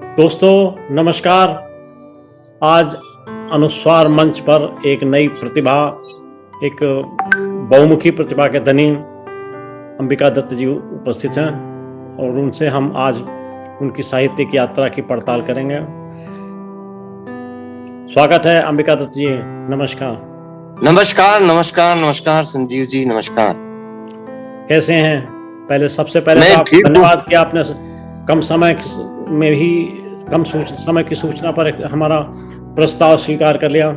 दोस्तों नमस्कार। आज अनुस्वार मंच पर एक नई प्रतिभा, एक बहुमुखी प्रतिभा के धनी अंबिका दत्त जी उपस्थित हैं और उनसे हम आज उनकी साहित्यिक यात्रा की पड़ताल करेंगे। स्वागत है अंबिका दत्त जी, नमस्कार। नमस्कार नमस्कार नमस्कार संजीव जी, नमस्कार। कैसे हैं? सबसे पहले मैं तो आपको ठीक हूँ। धन्यवाद कि आपने कम समय में ही समय की सूचना पर हमारा प्रस्ताव स्वीकार कर लिया।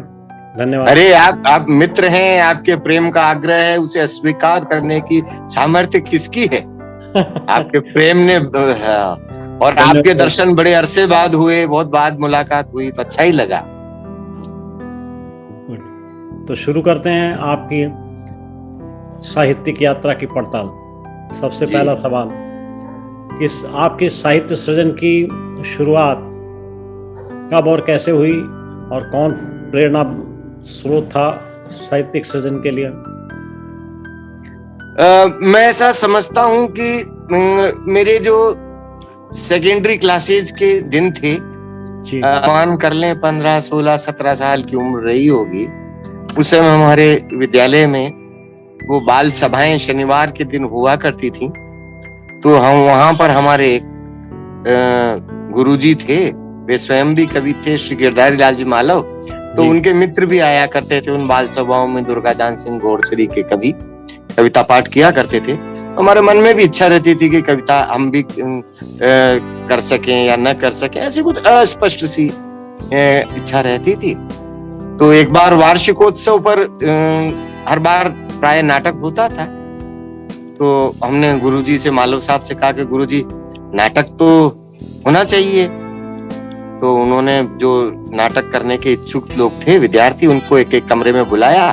धन्यवाद। अरे आप मित्र हैं, आपके प्रेम का आग्रह है, उसे अस्वीकार करने की सामर्थ्य किसकी है? आपके प्रेम ने और आपके दर्शन बड़े अरसे बाद हुए, बहुत बाद मुलाकात हुई तो अच्छा ही लगा। तो शुरू करते हैं आपकी साहित्यिक यात्रा की पड़ताल। सबसे पहला सवाल, किस आपके साहित्य सृजन की शुरुआत कब और कैसे हुई और कौन प्रेरणा स्रोत था साहित्यिक सृजन के लिए? मैं ऐसा समझता हूँ कि मेरे जो सेकेंडरी क्लासेज के दिन थे, मान कर लें 15, 16, 17 साल की उम्र रही होगी, उस समय हमारे विद्यालय में वो बाल सभाएं शनिवार के दिन हुआ करती थी। तो हम वहां पर हमारे एक गुरुजी थे, वे स्वयं भी कवि थे, श्री गिरधारी लाल जी मालव। तो उनके मित्र भी आया करते थे उन बाल सभाओं में। दुर्गादान सिंह घोड़सरी के कवि कविता पाठ किया करते थे। हमारे मन में भी इच्छा रहती थी कि कविता हम भी कर सकें या न कर सकें, ऐसी कुछ अस्पष्ट सी इच्छा रहती थी। तो एक बार वार्षिकोत्सव पर हर बार प्राय नाटक होता था। तो हमने गुरुजी से, मालव साहब से कहा कि गुरुजी नाटक तो होना चाहिए। तो उन्होंने जो नाटक करने के इच्छुक लोग थे, विद्यार्थी, उनको एक एक कमरे में बुलाया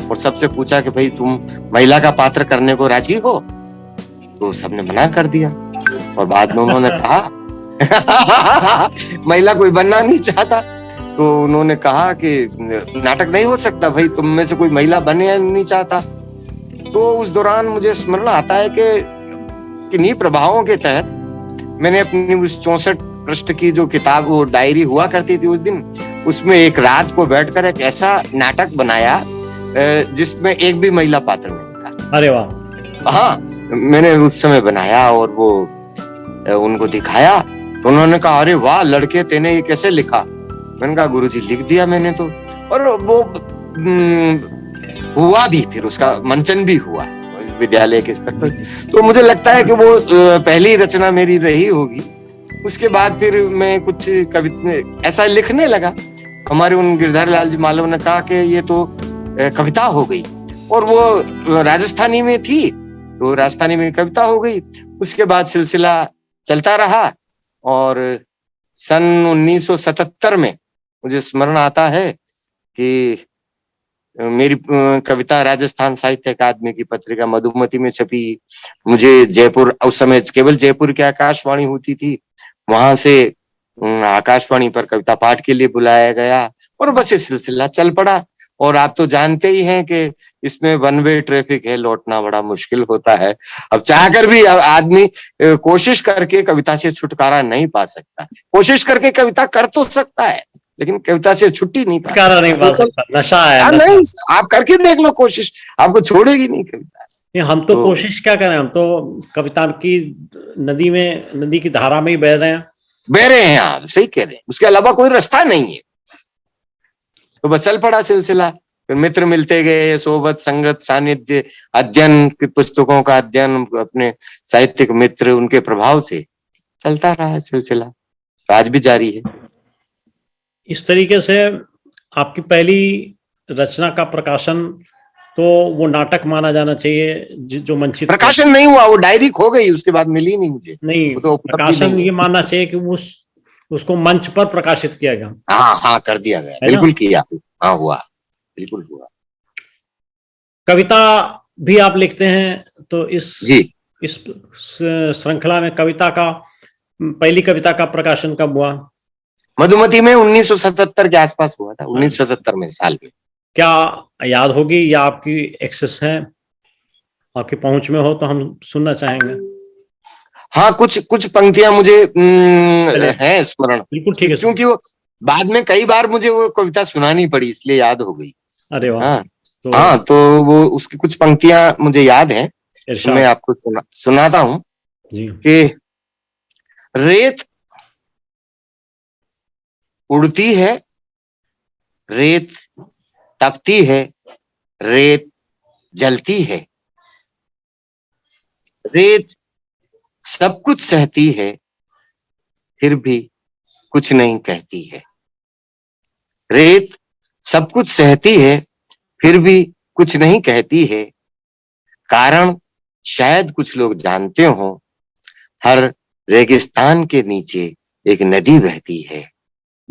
और सबसे पूछा कि भाई तुम महिला का पात्र करने को राजी हो? तो सबने मना कर दिया। और बाद में उन्होंने कहा महिला कोई बनना नहीं चाहता। तो उन्होंने कहा कि नाटक नहीं हो सकता भाई, तुम में से कोई महिला बनना नहीं चाहता। तो उस दौरान मुझे स्मरण आता है कि किन्हीं प्रभावों के तहत मैंने अपनी उस 64 पृष्ठ की जो किताब, वो डायरी हुआ करती थी उस दिन, उसमें एक रात को बैठकर एक ऐसा नाटक बनाया जिसमें एक भी महिला पात्र नहीं था। अरे वाह! हाँ, मैंने उस समय बनाया और वो उनको दिखाया। तो उन्होंने कहा, अरे वाह लड़के, तेने ये कैसे लिखा? मैंने कहा गुरुजी लिख दिया मैंने तो। और वो हुआ भी, फिर उसका मंचन भी हुआ विद्यालय के स्तर पर। तो मुझे लगता है कि वो पहली रचना मेरी रही होगी। उसके बाद फिर मैं कुछ कविता ऐसा लिखने लगा। हमारे उन गिरधारी लाल जी मालव ने कहा कि ये तो कविता हो गई, और वो राजस्थानी में थी तो राजस्थानी में कविता हो गई। उसके बाद सिलसिला चलता रहा और सन 1977 में मुझे स्मरण आता है कि मेरी कविता राजस्थान साहित्य अकादमी की पत्रिका मधुमती में छपी। मुझे जयपुर, उस समय केवल जयपुर की आकाशवाणी होती थी, वहां से आकाशवाणी पर कविता पाठ के लिए बुलाया गया और बस ये सिलसिला चल पड़ा। और आप तो जानते ही हैं कि इसमें वन वे ट्रैफिक है, लौटना बड़ा मुश्किल होता है। अब चाहकर भी आदमी कोशिश करके कविता से छुटकारा नहीं पा सकता। कोशिश करके कविता कर तो सकता है, लेकिन कविता से छुट्टी नहीं पा सकता। नशा है, नशा। नहीं, आप करके देख लो कोशिश, आपको छोड़ेगी नहीं कविता। हम तो कोशिश क्या करें, हम तो कविता की नदी की धारा में ही बह रहे हैं। आप सही कह रहे हैं, उसके अलावा कोई रास्ता नहीं है। तो बस चल पड़ा सिलसिला। फिर मित्र मिलते गए, सोबत, संगत, सानिध्य, अध्ययन की पुस्तकों का अध्ययन, अपने साहित्यिक मित्र, उनके प्रभाव से चलता रहा सिलसिला, आज भी जारी है। इस तरीके से आपकी पहली रचना का प्रकाशन तो वो नाटक माना जाना चाहिए जो मंचित प्रकाशन नहीं हुआ, वो डायरी खो गई, उसके बाद मिली नहीं मुझे। नहीं, तो प्रकाशन ये मानना चाहिए कि उसको मंच पर प्रकाशित किया गया। हाँ, कर दिया गया, बिल्कुल किया। हाँ, हुआ, बिल्कुल हुआ। कविता भी आप लिखते हैं, तो इस श्रृंखला में पहली कविता का प्रकाशन कब हुआ? मधुमती में 1977 के आसपास हुआ था, 1977 में, साल में। क्या याद होगी या आपकी एक्सेस है, आपकी पहुंच में हो तो हम सुनना चाहेंगे। हाँ, कुछ कुछ पंक्तियां मुझे चले हैं स्मरण, बिल्कुल ठीक है सर। क्योंकि वो बाद में कई बार मुझे वो कविता सुनानी पड़ी, इसलिए याद हो गई। अरे वाह। हाँ तो हाँ, तो वो उसकी कुछ पंक्तियां मुझे याद हैं, तो मैं इरशाद। आपको सुनाता हूँ जी। कि रेत उड़ती है, रेत तपती है, रेत जलती है, रेत सब कुछ सहती है, फिर भी कुछ नहीं कहती है। रेत सब कुछ सहती है, फिर भी कुछ नहीं कहती है। कारण शायद कुछ लोग जानते हो, हर रेगिस्तान के नीचे एक नदी बहती है।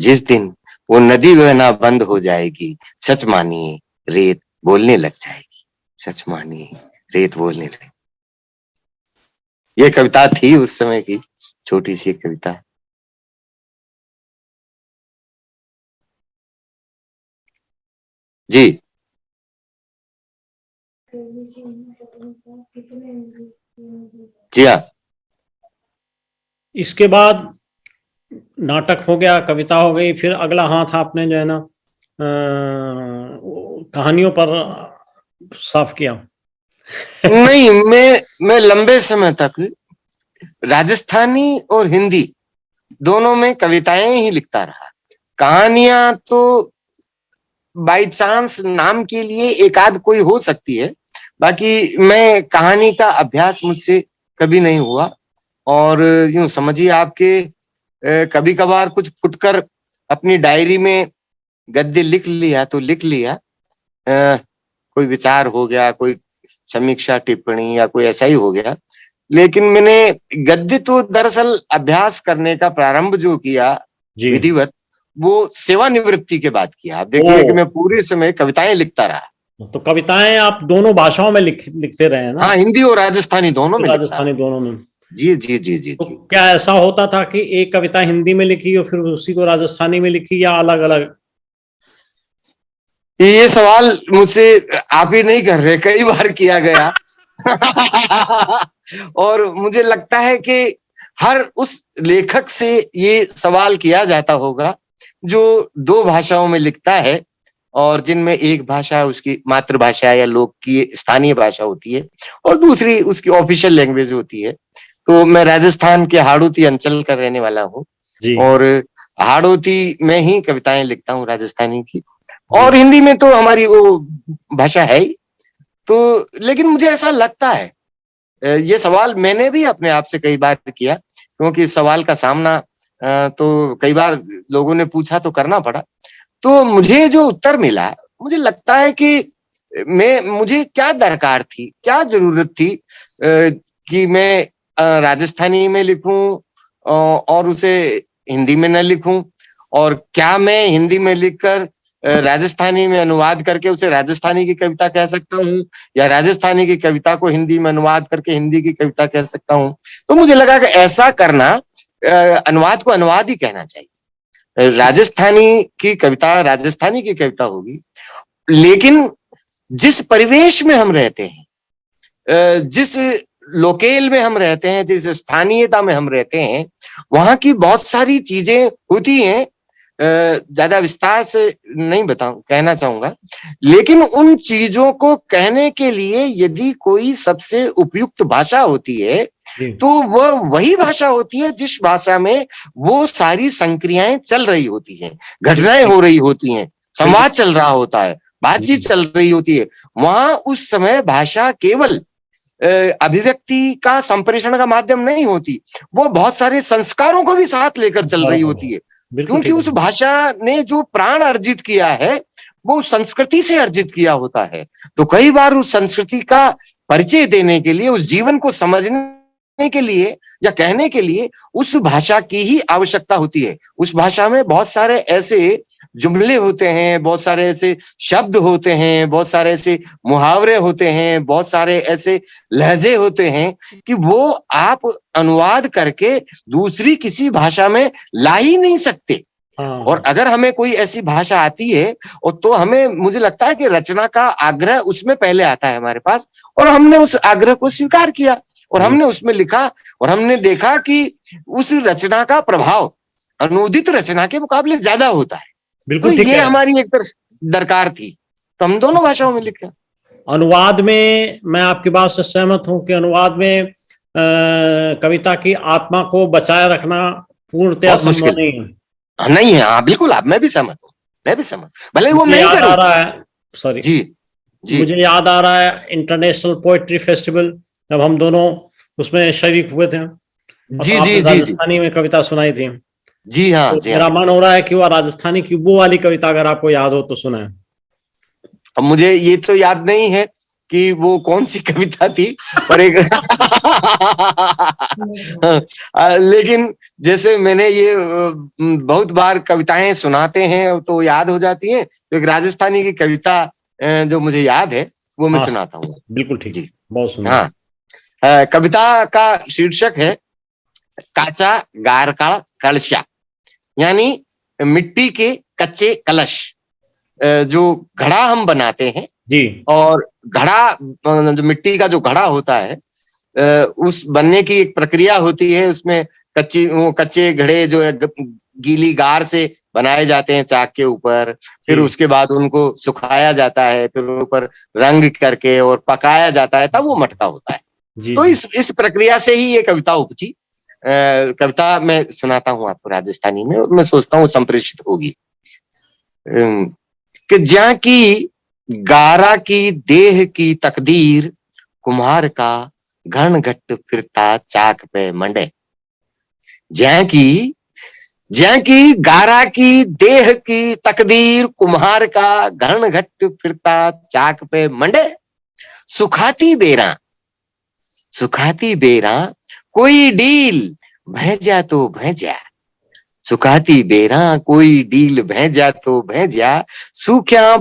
जिस दिन वो नदी बहना बंद हो जाएगी, सच मानिए रेत बोलने लग जाएगी। सच मानिए रेत बोलने लग। ये कविता थी उस समय की, छोटी सी कविता। जी जी हाँ। इसके बाद नाटक हो गया, कविता हो गई, फिर अगला हाथ आपने जो है ना कहानियों पर साफ किया। नहीं, मैं लंबे समय तक राजस्थानी और हिंदी दोनों में कविताएं ही लिखता रहा। कहानियां तो बाई चांस नाम के लिए एक आध कोई हो सकती है, बाकी मैं कहानी का अभ्यास मुझसे कभी नहीं हुआ। और यूं समझिए आपके कभी कभार कुछ फुटकर अपनी डायरी में गद्य लिख लिया तो लिख लिया, कोई विचार हो गया, कोई समीक्षा टिप्पणी या कोई ऐसा ही हो गया। लेकिन मैंने गद्य तो दरअसल अभ्यास करने का प्रारंभ जो किया जी। विधिवत, वो सेवानिवृत्ति के बाद किया। आप ओ, देखिए कि मैं पूरे समय कविताएं लिखता रहा। तो कविताएं आप दोनों भाषाओं में लिखते रहे हैं ना? हाँ, हिंदी और राजस्थानी दोनों में लिखता राजस्थानी रहा। दोनों में। जी जी जी जी तो जी। क्या ऐसा होता था कि एक कविता हिंदी में लिखी और फिर उसी को राजस्थानी में लिखी, या अलग अलग? ये सवाल मुझसे आप ही नहीं कर रहे, कई बार किया गया। और मुझे लगता है कि हर उस लेखक से ये सवाल किया जाता होगा जो दो भाषाओं में लिखता है, और जिनमें एक भाषा उसकी मातृभाषा या लोक की स्थानीय भाषा होती है और दूसरी उसकी ऑफिशियल लैंग्वेज होती है। तो मैं राजस्थान के हाड़ौती अंचल का रहने वाला हूँ, जी और हाड़ौती में ही कविताएं लिखता हूँ राजस्थानी की। जी। और हिंदी में तो हमारी वो भाषा है ही। तो लेकिन मुझे ऐसा लगता है, ये सवाल मैंने भी अपने आप से कई बार किया, क्योंकि इस सवाल का सामना तो कई बार लोगों ने पूछा तो करना पड़ा। तो मुझे जो उत्तर मिला, मुझे लगता है कि मुझे क्या दरकार थी, क्या जरूरत थी कि मैं राजस्थानी में लिखूं और उसे हिंदी में न लिखूं, और क्या मैं हिंदी में लिखकर राजस्थानी में अनुवाद करके उसे राजस्थानी की कविता कह सकता हूँ, या राजस्थानी की कविता को हिंदी में अनुवाद करके हिंदी की कविता कह सकता हूँ। तो मुझे लगा कि ऐसा करना, अनुवाद को अनुवाद ही कहना चाहिए। राजस्थानी की कविता राजस्थानी की कविता होगी, लेकिन जिस परिवेश में हम रहते हैं, जिस लोकेल में हम रहते हैं, जिस स्थानीयता में हम रहते हैं, वहां की बहुत सारी चीजें होती हैं। ज्यादा विस्तार से नहीं कहना चाहूंगा, लेकिन उन चीजों को कहने के लिए यदि कोई सबसे उपयुक्त भाषा होती है, जी तो वह वही भाषा होती है जिस भाषा में वो सारी संक्रियाएं चल रही होती हैं, घटनाएं बिल्कुल हो रही होती हैं, बिल्कुल। संवाद चल रहा होता है, जी बातचीत चल रही होती है। वहां उस समय भाषा केवल अभिव्यक्ति का संप्रेषण का माध्यम नहीं होती, वो बहुत सारे संस्कारों को भी साथ लेकर चल रही होती है। बिल्कुल क्योंकि ठीक उस है। भाषा ने जो प्राण अर्जित किया है, वो उस संस्कृति से अर्जित किया होता है। तो कई बार उस संस्कृति का परिचय देने के लिए, उस जीवन को समझने के लिए या कहने के लिए उस भाषा की ही आवश्यकता होती है। उस भाषा में बहुत सारे ऐसे जुमले होते हैं, बहुत सारे ऐसे शब्द होते हैं, बहुत सारे ऐसे मुहावरे होते हैं, बहुत सारे ऐसे लहजे होते हैं कि वो आप अनुवाद करके दूसरी किसी भाषा में ला ही नहीं सकते। और हाँ अगर हमें कोई ऐसी भाषा आती है, और तो हमें, मुझे लगता है कि रचना का आग्रह उसमें पहले आता है हमारे पास, और हमने उस आग्रह को स्वीकार किया और हमने उसमें लिखा और हमने देखा कि उस रचना का प्रभाव अनुदित रचना के मुकाबले ज्यादा होता है। तो बिल्कुल ठीक ये है। हमारी एक दरकार थी, तो हम दोनों भाषाओं में लिखा। अनुवाद में मैं आपकी बात से सहमत हूं कि अनुवाद में कविता की आत्मा को बचाए रखना पूर्णतया बहुत संभव मुश्किल नहीं है। नहीं है। हाँ बिल्कुल, आप, मैं भी सहमत हूँ, मैं भी सहमत, भले वो मुझे मैं ही याद आ करूँ। रहा है, सॉरी, जी जी मुझे याद आ रहा है इंटरनेशनल पोएट्री फेस्टिवल, जब हम दोनों उसमें शरीक हुए थे और जी जी आपने जी जी राजस्थानी में कविता सुनाई थी। जी हाँ तो जी हाँ। मेरा मन हो रहा है कि वह राजस्थानी की वो वाली कविता अगर आपको याद हो तो सुनाए। अब मुझे ये तो याद नहीं है कि वो कौन सी कविता थी, पर एक लेकिन जैसे मैंने ये बहुत बार कविताएं सुनाते हैं तो याद हो जाती हैं, तो एक राजस्थानी की कविता जो मुझे याद है वो मैं हाँ सुनाता हूँ। बिल्कुल ठीक, जी बहुत सुंदर। हाँ। कविता का शीर्षक है काचा गारकाल कलशा, यानी मिट्टी के कच्चे कलश। जो घड़ा हम बनाते हैं, जी और घड़ा, जो मिट्टी का जो घड़ा होता है, उस बनने की एक प्रक्रिया होती है। उसमें कच्चे घड़े जो है गीली गार से बनाए जाते हैं चाक के ऊपर, फिर जी उसके बाद उनको सुखाया जाता है, फिर ऊपर रंग करके और पकाया जाता है, तब वो मटका होता है। जी तो जी इस प्रक्रिया से ही ये कविता उपजी। कविता मैं सुनाता हूँ आपको राजस्थानी में, और मैं सोचता हूँ संप्रेषित होगी। कि ज्या की गारा की देह की तकदीर, कुम्हार का घन घट फिरता चाक पे मंडे। ज्या की गारा की देह की तकदीर, कुम्हार का घन घट फिरता चाक पे मंडे। सुखाती बेरा कोई डील भेजा तो भेजा। सुखाती बेरा कोई डील भेजा तो भेजा। सूख्या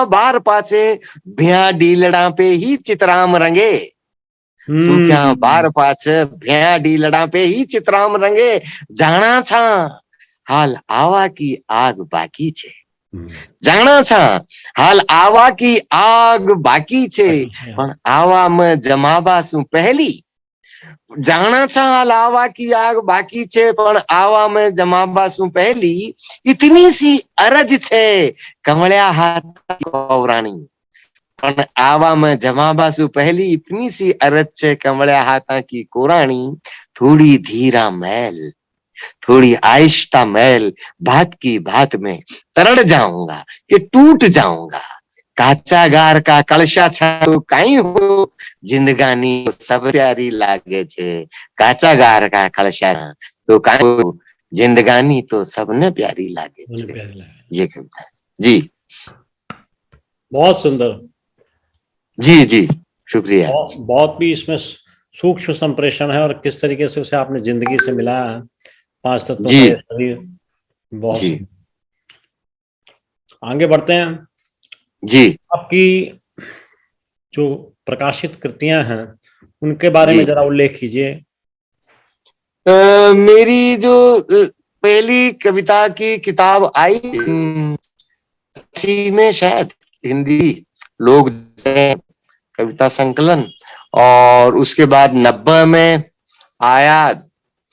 बार पाछे भ्या डीलड़ा पे ही चितराम रंगे। सूख्या बार पाछे भ्या डीलड़ा पे ही चितराम रंगे। जाना छा हाल आवा की आग बाकी छे। जाना छा हाल आवा की आग बाकी छे, पण आवा में जमाबा सु पहली। जाना छा हाल आवा की आग बाकी छे, पण आवा में जमाबा सु पहली। इतनी सी अरज छे कमळ्या हाथ कोवराणी, पण आवा में जमाबा सु पहली। इतनी सी अरज छे कमळ्या हाथा की कोराणी। थोड़ी धीरा मैल थोड़ी आहिस्ता मैल, बात की बात में तरड़ जाऊंगा कि टूट जाऊंगा। काचा गार का कलशा छाड़ो काई हो, जिंदगानी सब प्यारी लागे छे। काचा गार का कलशा तो काई हो, जिंदगानी तो सबने प्यारी लागे छे। ये कविता जी, बहुत सुंदर। जी जी शुक्रिया। बहुत भी इसमें सूक्ष्म संप्रेषण है और किस तरीके से उसे आपने जिंदगी से मिलाया है, पांच तत्वों का जी ये शरीर, बहुत जी सुंदर। आगे बढ़ते हैं। जी आपकी जो प्रकाशित कृतियां हैं उनके बारे जी। में जरा उल्लेख कीजिए। मेरी जो पहली कविता की किताब आई, इसी में शायद हिंदी लोग कविता संकलन, और उसके बाद 90 में आया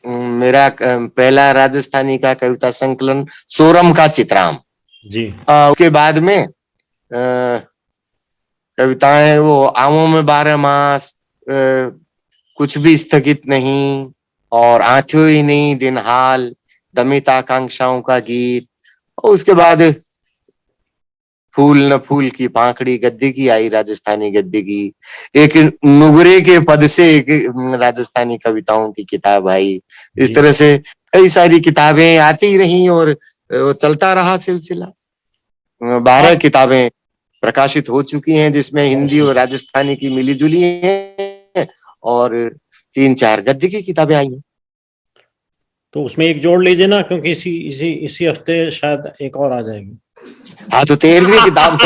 मेरा पहला राजस्थानी का कविता संकलन सोरम का चित्राम। जी उसके बाद में कविताएं वो आवों में 12 मास, कुछ भी स्थगित नहीं, और आंखों ही नहीं दिन हाल, दमित आकांक्षाओं का गीत। और उसके बाद फूल न फूल की पाखड़ी गद्दी की आई, राजस्थानी गद्दी की। एक नुगरे के पद से एक राजस्थानी कविताओं की किताब आई। इस तरह से कई सारी किताबें आती रही और चलता रहा सिलसिला। 12 किताबें प्रकाशित हो चुकी हैं, जिसमें हिंदी और राजस्थानी की मिली जुली हैं, और 3-4 गद्दी की किताबें आई हैं। तो उसमें एक जोड़ लीजिए ना, क्योंकि इसी हफ्ते शायद एक और आ जाएगी। हाँ तो 13वीं किताब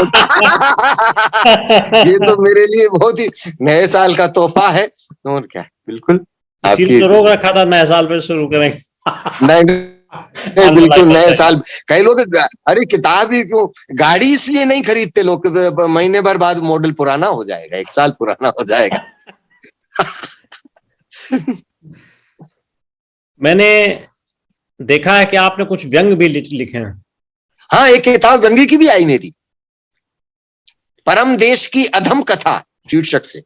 ये तो मेरे लिए बहुत ही नए साल का तोहफा है, और क्या, बिल्कुल इसीलिए आपकी। तो रोक रखा था, नए साल पे शुरू करेंगे। नहीं बिल्कुल अनलाइक नए होता साल। कई लोग अरे किताब ही क्यों, गाड़ी इसलिए नहीं खरीदते लोग कि महीने भर बाद मॉडल पुराना हो जाएगा, 1 साल पुराना हो जाएगा। है। मैंने देखा है कि आपने कुछ व्यंग भी लिखे हैं। हाँ, एक किताब व्यंग्य की भी आई मेरी, परम देश की अधम कथा शीर्षक से।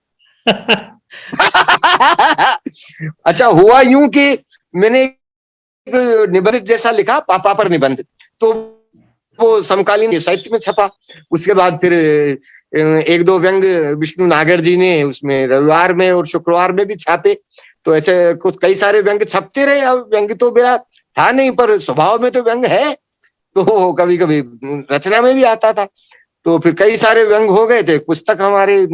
अच्छा हुआ यूं कि मैंने एक निबंध जैसा लिखा, पापा पर निबंध, तो वो समकालीन साहित्य में छपा। उसके बाद फिर एक दो व्यंग विष्णु नागर जी ने उसमें रविवार में और शुक्रवार में भी छापे। तो ऐसे कुछ कई सारे व्यंग छपते रहे। अब व्यंग तो मेरा था नहीं, पर स्वभाव में तो व्यंग है, तो कभी कभी रचना में भी आता था। तो फिर कई सारे व्यंग हो गए थे, पुस्तक हमारे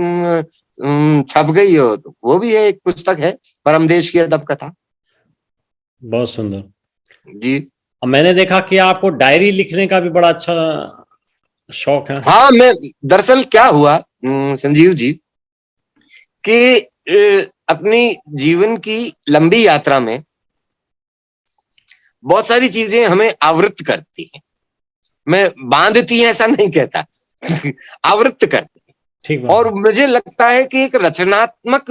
छप गई हो, तो वो भी है, एक पुस्तक है परम देश की अदब कथा। बहुत सुंदर। जी अब मैंने देखा कि आपको डायरी लिखने का भी बड़ा अच्छा शौक है। हाँ, मैं दरअसल क्या हुआ संजीव जी कि अपनी जीवन की लंबी यात्रा में बहुत सारी चीजें हमें आवृत करती हैं। मैं बांधती हैं ऐसा नहीं कहता, आवृत करती हैं। ठीक बात और है। मुझे लगता है कि एक रचनात्मक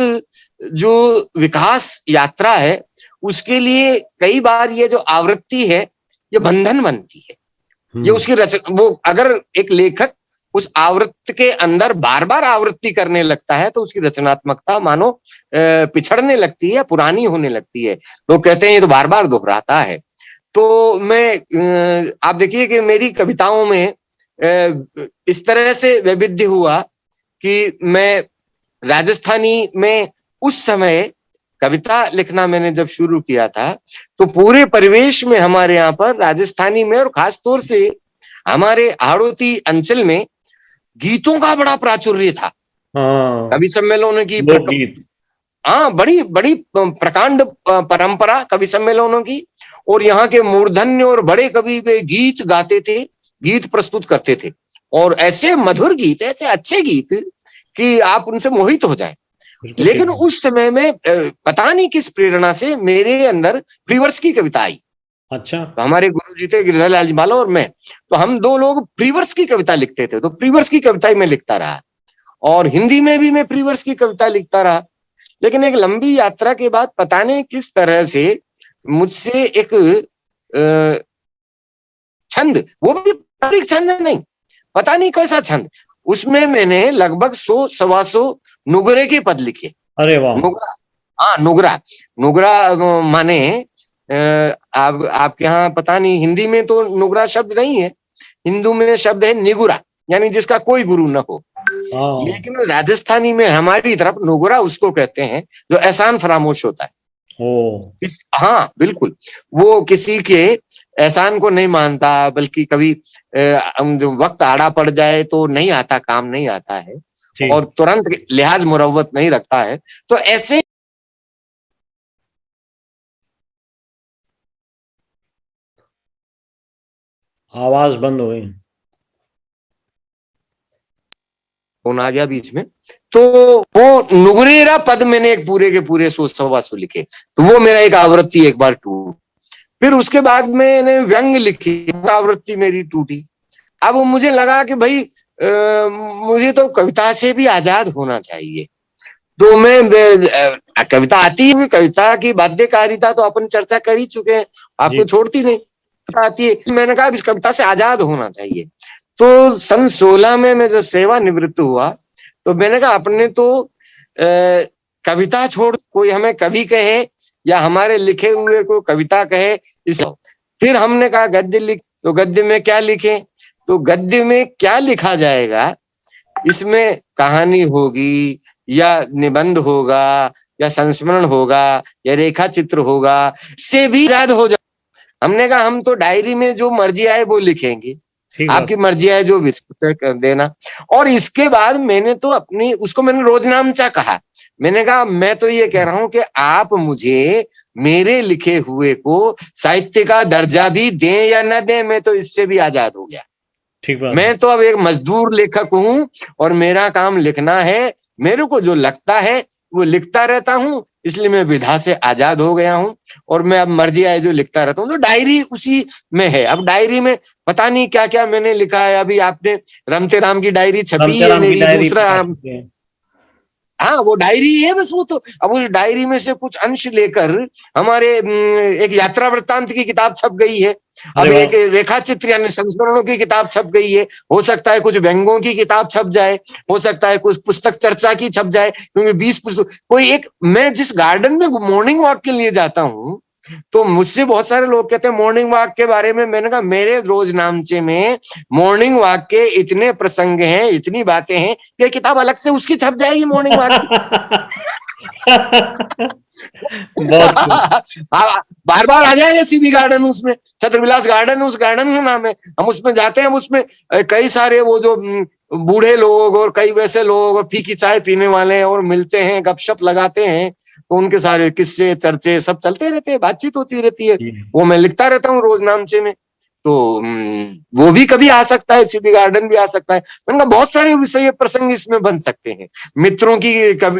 जो विकास यात्रा है, उसके लिए कई बार ये जो आवृत्ति है, ये बंधन बनती है। ये उसकी वो अगर एक लेखक उस आवृत्ति के अंदर बार बार आवृत्ति करने लगता है, तो उसकी रचनात्मकता मानो पिछड़ने लगती है, पुरानी होने लगती है। लोग कहते हैं ये तो बार बार दोहराता है। तो मैं आप देखिए कि मेरी कविताओं में इस तरह से वैविध्य हुआ कि मैं राजस्थानी में उस समय कविता लिखना मैंने जब शुरू किया था, तो पूरे परिवेश में हमारे यहाँ पर राजस्थानी में और खास तौर से हमारे हाड़ौती अंचल में गीतों का बड़ा प्राचुर्य था। हाँ, कवि सम्मेलनों की लोकगीत। हाँ, बड़ी बड़ी प्रकांड परंपरा कवि सम्मेलनों की। और यहाँ के मूर्धन्य और बड़े कवि वे गीत गाते थे, गीत प्रस्तुत करते थे, और ऐसे मधुर गीत, ऐसे अच्छे गीत कि आप उनसे मोहित हो जाएं। बिल्कुल ठीक लेकिन है। उस समय में पता नहीं किस प्रेरणा से मेरे अंदर फ्री वर्स की कविता आई। अच्छा। तो हमारे गुरु जी थे गिरिधर लाल जीवाला और मैं, तो हम दो लोग फ्री वर्स की कविता लिखते थे। तो फ्री वर्स की कविता मैं लिखता रहा, और हिंदी में भी मैं फ्री वर्स की कविता लिखता रहा। लेकिन एक लंबी यात्रा के बाद पता नहीं किस तरह से मुझसे एक छंद, वो भी पारंपरिक छंद नहीं, पता नहीं कैसा छंद, उसमें मैंने लगभग 100-125 नुगरे के पद लिखे। अरे वाह। नुगरा, हाँ नुगरा, नुगरा माने आप आपके यहाँ पता नहीं, हिंदी में तो नुगरा शब्द नहीं है, हिंदू में शब्द है निगुरा, यानी जिसका कोई गुरु न हो। हाँ। लेकिन राजस्थानी में हमारी तरफ नुगरा उसको कहते हैं जो एहसान फरामोश होता है। ओ। हाँ बिल्कुल, वो किसी के एहसान को नहीं मानता, बल्कि कभी जो वक्त आड़ा पड़ जाए तो नहीं आता, काम नहीं आता है, जी। और तुरंत लिहाज मुरव्वत नहीं रखता है। तो ऐसे आवाज बंद हो गई। फोन आ गया बीच में। तो वो नुगरेरा पद मैंने एक पूरे के पूरे 100-125 लिखे, तो वो मेरा एक आवृत्ति एक बार टूट। फिर उसके बाद मैंने व्यंग लिखी, आवृत्ति मेरी टूटी। अब मुझे लगा कि भाई मुझे तो कविता से भी आजाद होना चाहिए। तो मैं कविता आती है, कविता की बाध्यकारिता तो अपन चर्चा कर ही चुके हैं, जी। आपको छोड़ती नहीं, कविता आती है। मैंने कहा इस कविता से आजाद होना चाहिए। तो सन 16 में मैं जब सेवा निवृत्त हुआ, तो मैंने कहा अपने तो कविता छोड़, कोई हमें कवि कहे या हमारे लिखे हुए को कविता कहे, इस फिर हमने कहा गद्य लिख। तो गद्य में क्या लिखे? तो गद्य में क्या लिखा जाएगा, इसमें कहानी होगी या निबंध होगा या संस्मरण होगा या रेखा चित्र होगा, से भी याद हो जाए। हमने कहा हम तो डायरी में जो मर्जी आए वो लिखेंगे, ठीक बात। आपकी मर्जी आए जो विस्तृत कर देना। और इसके बाद मैंने तो अपनी, उसको मैंने रोजनामचा कहा। मैंने कहा मैं तो ये कह रहा हूं कि आप मुझे मेरे लिखे हुए को साहित्य का दर्जा भी दें या न दें, मैं तो इससे भी आजाद हो गया। ठीक बात है। मैं तो अब एक मजदूर लेखक हूं और मेरा काम लिखना है। मेरे को जो लगता है वो लिखता रहता हूं, इसलिए मैं विधा से आजाद हो गया हूँ और मैं अब मर्जी आए जो लिखता रहता हूँ। तो डायरी उसी में है। अब डायरी में पता नहीं क्या क्या मैंने लिखा है। अभी आपने रमते राम की डायरी छपी है रामतेराम की मेरी, डायरी दूसरा प्रकाशित है। हाँ वो डायरी है बस। वो तो अब उस डायरी में से कुछ अंश लेकर हमारे एक यात्रा वृत्तांत की किताब छप गई है। अरे अब वाह। एक रेखा चित्र यानी संस्मरणों की किताब छप गई है। हो सकता है कुछ व्यंगों की किताब छप जाए, हो सकता है कुछ पुस्तक चर्चा की छप जाए, क्योंकि 20 पुस्तक कोई एक। मैं जिस गार्डन में मॉर्निंग वॉक के लिए जाता हूँ, तो मुझसे बहुत सारे लोग कहते हैं मॉर्निंग वॉक के बारे में। मैंने कहा मेरे रोज नामचे में मॉर्निंग वॉक के इतने प्रसंग हैं, इतनी बातें हैं कि किताब अलग से उसकी छप जाएगी मॉर्निंग वॉक की। बहुत खूब। बार बार आ जाएंगे सीबी गार्डन, उसमें छत्रविलास गार्डन, उस गार्डन का नाम है। हम उसमें जाते हैं, हम उसमें कई सारे वो जो बूढ़े लोग और कई वैसे लोग और फीकी चाय पीने वाले और मिलते हैं, गपशप लगाते हैं, तो उनके सारे किस्से चर्चे सब चलते रहते हैं, बातचीत होती रहती है। वो मैं लिखता रहता हूँ रोज नामचे में। तो वो भी कभी आ सकता है, सीबी गार्डन भी आ सकता है। मैंने कहा बहुत सारे विषय प्रसंग इसमें बन सकते हैं। मित्रों की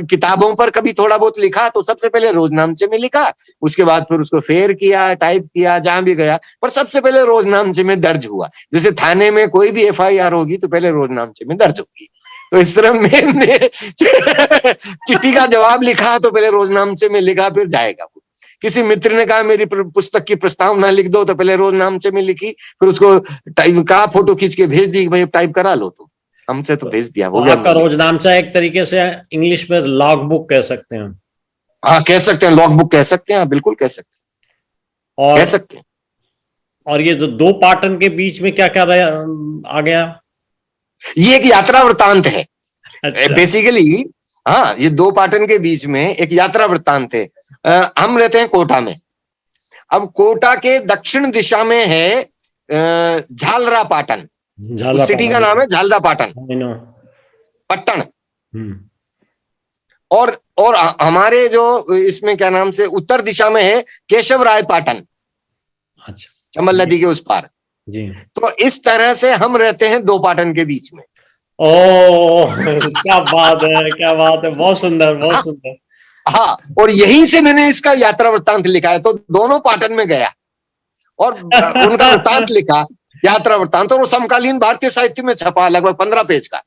किताबों पर कभी थोड़ा बहुत लिखा, तो सबसे पहले रोजनामचे में लिखा, उसके बाद फिर उसको फेयर किया, टाइप किया, जहां भी गया, पर सबसे पहले रोजनामचे में दर्ज हुआ। जैसे थाने में कोई भी एफआईआर होगी तो पहले रोजनामचे में दर्ज होगी। तो इस तरह मैंने चिट्ठी का जवाब लिखा तो पहले रोजनामचे में लिखा, फिर जाएगा। किसी मित्र ने कहा मेरी पुस्तक की प्रस्तावना लिख दो, तो पहले रोजनामचे में लिखी, फिर उसको टाइप कहा, फोटो खींच के भेज दी, भाई टाइप करा लो। तुम हमसे तो भेज दिया, हो गया। आपका रोजनामचा एक तरीके से इंग्लिश में लॉग बुक कह सकते हैं। हाँ कह सकते हैं, लॉग बुक कह सकते हैं, बिल्कुल कह सकते हैं, और कह सकते हैं। और ये जो दो पाटन के बीच में क्या क्या आ गया? ये एक यात्रा वृत्तांत है अच्छा। बेसिकली। हाँ ये दो पाटन के बीच में एक यात्रा वृत्तांत है। हम रहते हैं कोटा में। अब कोटा के दक्षिण दिशा में है झालरा पाटन। झालरा उस सिटी का पाटन। नाम है झालरा पाटन, पट्टन। और हमारे जो इसमें क्या नाम से उत्तर दिशा में है केशव राय पाटन। अच्छा। चंबल नदी के उस पार जी। तो इस तरह से हम रहते हैं दो पाटन के बीच में। ओह क्या बात है, क्या बात है, बहुत सुंदर, बहुत सुंदर। हाँ और यहीं से मैंने इसका यात्रा वृत्तांत लिखा है। तो दोनों पाटन में गया और उनका वृत्तांत लिखा, यात्रा वृत्तांत, और वो समकालीन भारतीय साहित्य में छपा, लगभग 15 पेज का।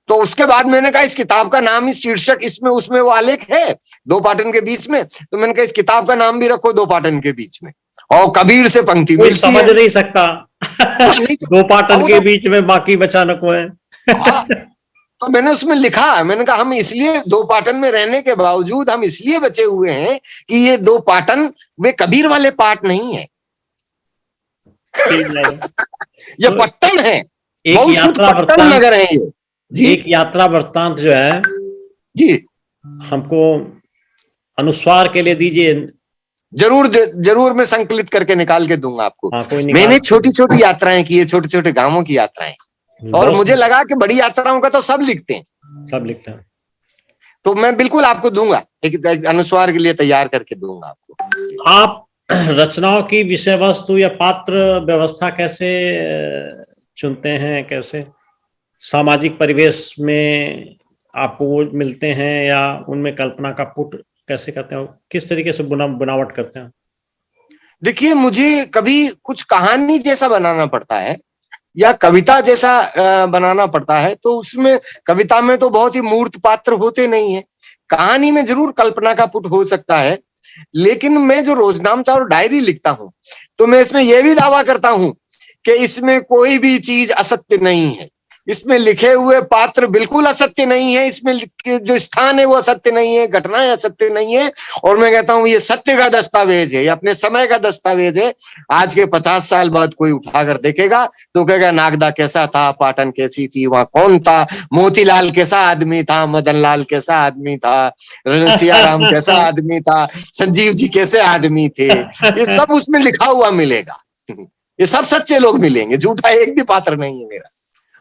तो उसके बाद मैंने कहा इस किताब का नाम ही शीर्षक इसमें उसमें वो आलेख है दो पाटन के बीच में, तो मैंने कहा इस किताब का नाम भी रखो दो पाटन के बीच में। और कबीर से पंक्ति कोई मिलती समझ है। नहीं सकता नहीं दो पाटन के तो, बीच में बाकी बचा नको है। हाँ तो मैंने उसमें लिखा, मैंने कहा हम इसलिए दो पाटन में रहने के बावजूद हम इसलिए बचे हुए हैं कि ये दो पाटन वे कबीर वाले पाट नहीं है। ये तो पट्टन है, एक बहुत शुद्ध यात्रा पट्टन वृत्तांत, नगर है ये जी। एक यात्रा वृत्तांत जो है जी हमको अनुस्वार के लिए दीजिए। जरूर जरूर मैं संकलित करके निकाल के दूंगा आपको। हाँ, कोई निकाल। मैंने छोटी छोटी यात्राएं की है, छोटे छोटे गांवों की यात्राएं, और मुझे लगा कि बड़ी यात्राओं का तो सब लिखते हैं, सब लिखते हैं। तो मैं बिल्कुल आपको दूंगा, एक अनुस्वार के लिए तैयार करके दूंगा आपको। आप रचनाओं की विषय वस्तु या पात्र व्यवस्था कैसे चुनते हैं? कैसे सामाजिक परिवेश में आपको वो मिलते हैं या उनमें कल्पना का पुट कैसे करते हैं? किस तरीके से बनावट करते हैं? देखिए मुझे कभी कुछ कहानी जैसा बनाना पड़ता है या कविता जैसा बनाना पड़ता है, तो उसमें कविता में तो बहुत ही मूर्त पात्र होते नहीं है। कहानी में जरूर कल्पना का पुट हो सकता है, लेकिन मैं जो रोजनामचा और डायरी लिखता हूं तो मैं इसमें यह भी दावा करता हूं कि इसमें कोई भी चीज असत्य नहीं है। इसमें लिखे हुए पात्र बिल्कुल असत्य नहीं है, इसमें जो स्थान है वो असत्य नहीं है, घटनाएं असत्य नहीं है। और मैं कहता हूं ये सत्य का दस्तावेज है, ये अपने समय का दस्तावेज है। आज के 50 साल बाद कोई उठाकर देखेगा तो कहेगा नागदा कैसा था, पाटन कैसी थी, वहां कौन था, मोतीलाल कैसा आदमी था, मदन लाल कैसा आदमी था, सियाराम कैसा आदमी था, संजीव जी कैसे आदमी थे, ये सब उसमें लिखा हुआ मिलेगा। ये सब सच्चे लोग मिलेंगे, झूठा एक भी पात्र नहीं है मेरा।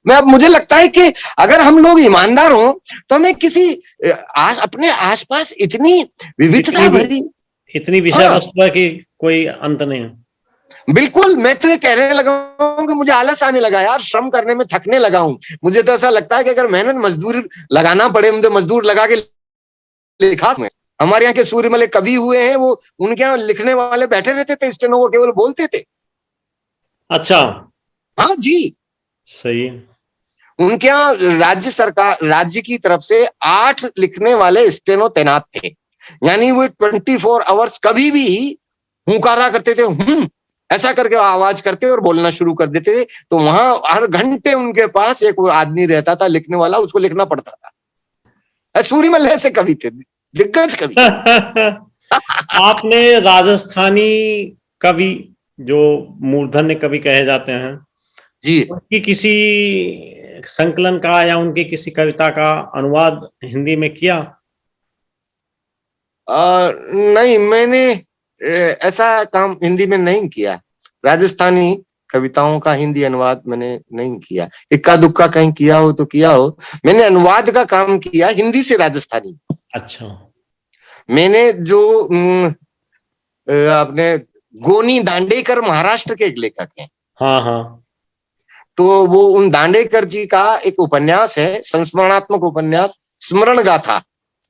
मुझे लगता है कि अगर हम लोग ईमानदार हों तो हमें किसी अपने आसपास इतनी विविधता भरी, इतनी विषय वस्तु है कि कोई अंत नहीं है। बिल्कुल। मैं तो ये कहने लगा हूं कि मुझे आलस आने लगा यार, श्रम करने में थकने लगा हूं। मुझे तो ऐसा लगता है कि अगर मेहनत मजदूर लगाना पड़े, मुझे मजदूर लगा के लिखा में। हमारे यहाँ के सूर्यमल कवि हुए हैं, वो उनके यहाँ लिखने वाले बैठे रहते थे, स्टेनो वो केवल बोलते थे। अच्छा, हाँ जी, सही है। उनके यहाँ राज्य सरकार, राज्य की तरफ से 8 लिखने वाले स्टेनो तैनात थे। यानी वो 24 आवर्स कभी भी हुंकारा करते थे, ऐसा करके आवाज करते और बोलना शुरू कर देते थे। तो वहां हर घंटे उनके पास एक आदमी रहता था लिखने वाला, उसको लिखना पड़ता था। सूर्यमल ऐसे कवि थे, दिग्गज कवि। आपने राजस्थानी कवि जो मूर्धन्य कवि कहे जाते हैं जी, उनकी किसी संकलन का या उनकी किसी कविता का अनुवाद हिंदी में किया? नहीं, मैंने ऐसा काम हिंदी में नहीं किया। राजस्थानी कविताओं का हिंदी अनुवाद मैंने नहीं किया। इक्का दुक्का कहीं किया हो तो किया हो। मैंने अनुवाद का काम किया हिंदी से राजस्थानी। अच्छा, मैंने जो अपने गोनी दांडेकर महाराष्ट्र के एक लेखक हैं, हाँ हाँ, तो वो उन दांडेकर जी का एक उपन्यास है, संस्मरणात्मक उपन्यास स्मरण गाथा,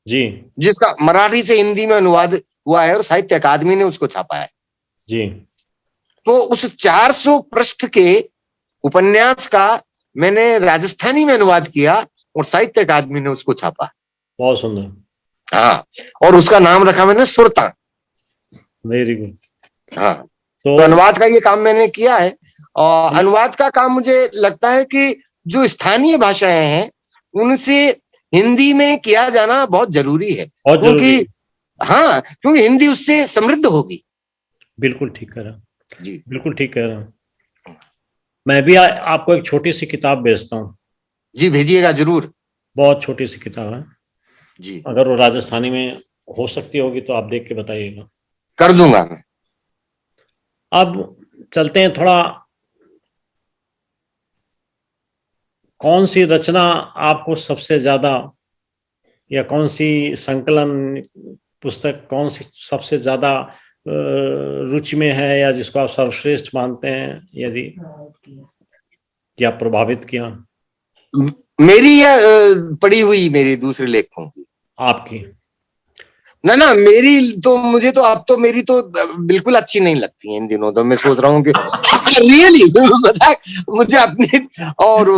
जी जिसका मराठी से हिंदी में अनुवाद हुआ है और साहित्य अकादमी ने उसको छापा है। जी, तो उस 400 पृष्ठ के उपन्यास का मैंने राजस्थानी में अनुवाद किया और साहित्य अकादमी ने उसको छापा। बहुत सुंदर। हाँ, और उसका नाम रखा मैंने सुरता। Very good. हाँ, तो तो अनुवाद का ये काम मैंने किया है। और अनुवाद का काम मुझे लगता है कि जो स्थानीय भाषाएं हैं उनसे हिंदी में किया जाना बहुत जरूरी है, बहुत जरूरी है। क्योंकि हाँ, क्योंकि हिंदी उससे समृद्ध होगी। बिल्कुल ठीक कह रहा हूँ जी, बिल्कुल ठीक कह रहा हूँ। मैं भी आपको एक छोटी सी किताब भेजता हूँ। जी भेजिएगा जरूर। बहुत छोटी सी किताब है, जी, अगर वो राजस्थानी में हो सकती होगी तो आप देख के बताइएगा। कर दूंगा मैं। अब चलते हैं थोड़ा, कौन सी रचना आपको सबसे ज्यादा, या कौन सी संकलन पुस्तक कौन सी सबसे ज्यादा रुचि में है, या जिसको आप सर्वश्रेष्ठ मानते हैं, यदि क्या प्रभावित किया मेरी या पढ़ी हुई मेरी दूसरे लेखकों की? आपकी? ना ना, मेरी तो, मुझे तो अब तो मेरी तो बिल्कुल अच्छी नहीं लगती है इन दिनों। तो मैं सोच रहा हूँ कि रियली मजाक, मुझे अपनी और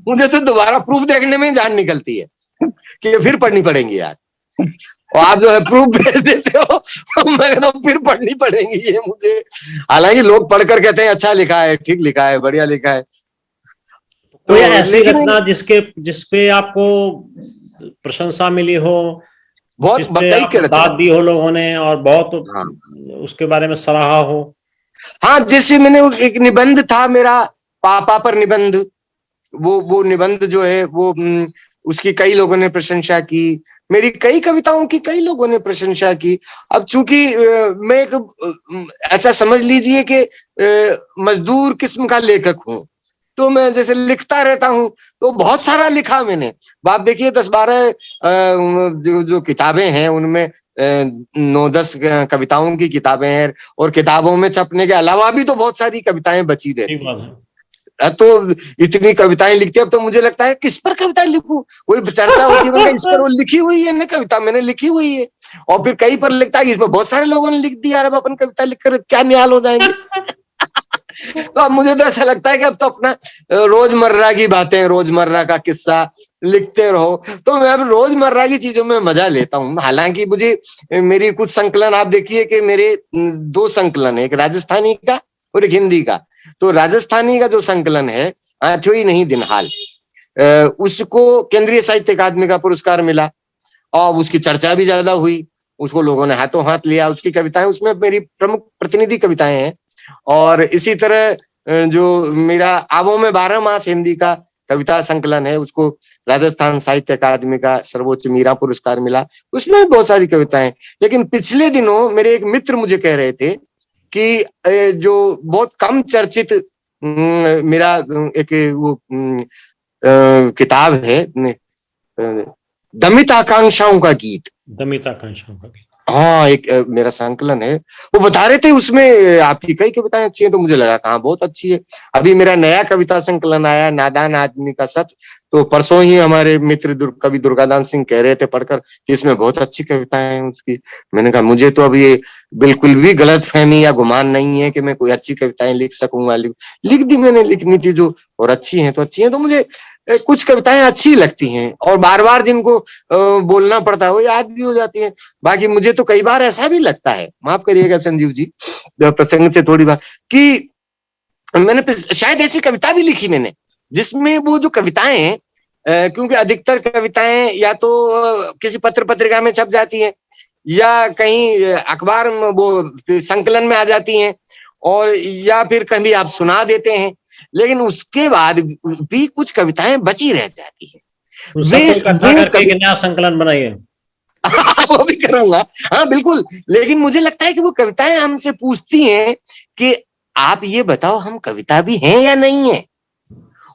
मुझे तो दोबारा प्रूफ देखने में जान निकलती है कि फिर पढ़नी पड़ेंगी यार। और आप जो है प्रूफ भेज देते हो, मैं कहता हूँ फिर पढ़नी पड़ेंगी ये मुझे। हालांकि लोग पढ़कर कहते हैं अच्छा लिखा है, ठीक लिखा है, बढ़िया लिखा है। कोई तो ऐसी लेकिन रचना जिसपे आपको प्रशंसा मिली हो, बहुत जिसपे कई आपको दाद दी हो लोगों ने और बहुत हाँ उसके बारे में सराहा हो? हाँ, जैसे मैंने एक निबंध था मेरा, पापा पर निबंध, वो निबंध जो है वो उसकी कई लोगों ने प्रशंसा की। मेरी कई कविताओं की कई लोगों ने प्रशंसा की। अब चूंकि मैं एक ऐसा समझ लीजिए कि मजदूर किस्म का लेखक हूँ, तो मैं जैसे लिखता रहता हूँ, तो बहुत सारा लिखा मैंने। आप देखिए 10-12 जो किताबें हैं उनमें 9-10 कविताओं की किताबें हैं, और किताबों में छपने के अलावा भी तो बहुत सारी कविताएं बची ठीक रहती बात हैं। है। तो इतनी कविताएं लिखती है, अब तो मुझे लगता है किस पर कविताएं लिखूं। कोई चर्चा होती है, इस पर वो लिखी हुई है ना कविता, मैंने लिखी हुई है। और फिर कई पर लिखता है, इसमें बहुत सारे लोगों ने लिख दिया, अब अपन कविता लिखकर क्या निहाल हो जाएंगे। तो अब मुझे तो ऐसा लगता है कि अब तो अपना रोजमर्रा की बातें, रोजमर्रा का किस्सा लिखते रहो। तो मैं अब रोजमर्रा की चीजों में मजा लेता हूँ। हालांकि मुझे मेरी कुछ संकलन, आप देखिए कि मेरे 2 संकलन है, एक राजस्थानी का और एक हिंदी का। तो राजस्थानी का जो संकलन है थ्यो ही नहीं दिनहाल, उसको केंद्रीय साहित्य अकादमी का पुरस्कार मिला और उसकी चर्चा भी ज्यादा हुई, उसको लोगों ने हाथों हाथ लिया। उसकी कविताएं, उसमें मेरी प्रमुख प्रतिनिधि कविताएं हैं। और इसी तरह जो मेरा आवों में 12 मास हिंदी का कविता संकलन है, उसको राजस्थान साहित्य अकादमी का सर्वोच्च मीरा पुरस्कार मिला। उसमें भी बहुत सारी कविताएं। लेकिन पिछले दिनों मेरे एक मित्र मुझे कह रहे थे कि जो बहुत कम चर्चित मेरा एक वो किताब है, दमित आकांक्षाओं का गीत। दमित आकांक्षाओं का गीत, हाँ, एक मेरा संकलन है। वो बता रहे थे उसमें आपकी कई कविताएं अच्छी हैं, तो मुझे लगा कहाँ बहुत अच्छी है। अभी मेरा नया कविता संकलन आया, नादान आदमी का सच, तो परसों ही हमारे मित्र कवि दुर्गादास सिंह कह रहे थे पढ़कर कि इसमें बहुत अच्छी कविताएं हैं उसकी। मैंने कहा मुझे तो अब ये बिल्कुल भी गलत फहमी या गुमान नहीं है कि मैं कोई अच्छी कविताएं लिख सकूंगा। लिख दी मैंने, लिखनी थी जो, और अच्छी हैं तो अच्छी हैं। तो मुझे कुछ कविताएं अच्छी लगती हैं और बार बार जिनको बोलना पड़ता है वो याद भी हो जाती है। बाकी मुझे तो कई बार ऐसा भी लगता है, माफ करिएगा संजीव जी प्रसंग से थोड़ी बात, कि मैंने शायद ऐसी कविता भी लिखी मैंने जिसमें वो जो कविताएं हैं, क्योंकि अधिकतर कविताएं या तो किसी पत्र पत्रिका में छप जाती हैं या कहीं अखबार में वो संकलन में आ जाती हैं, और या फिर कभी आप सुना देते हैं, लेकिन उसके बाद भी कुछ कविताएं बची रह जाती हैं। सबको इकट्ठा करके एक नया संकलन बनाइए। वो भी करूंगा, हाँ बिल्कुल। लेकिन मुझे लगता है कि वो कविताएं हमसे पूछती हैं कि आप ये बताओ हम कविता भी हैं या नहीं है,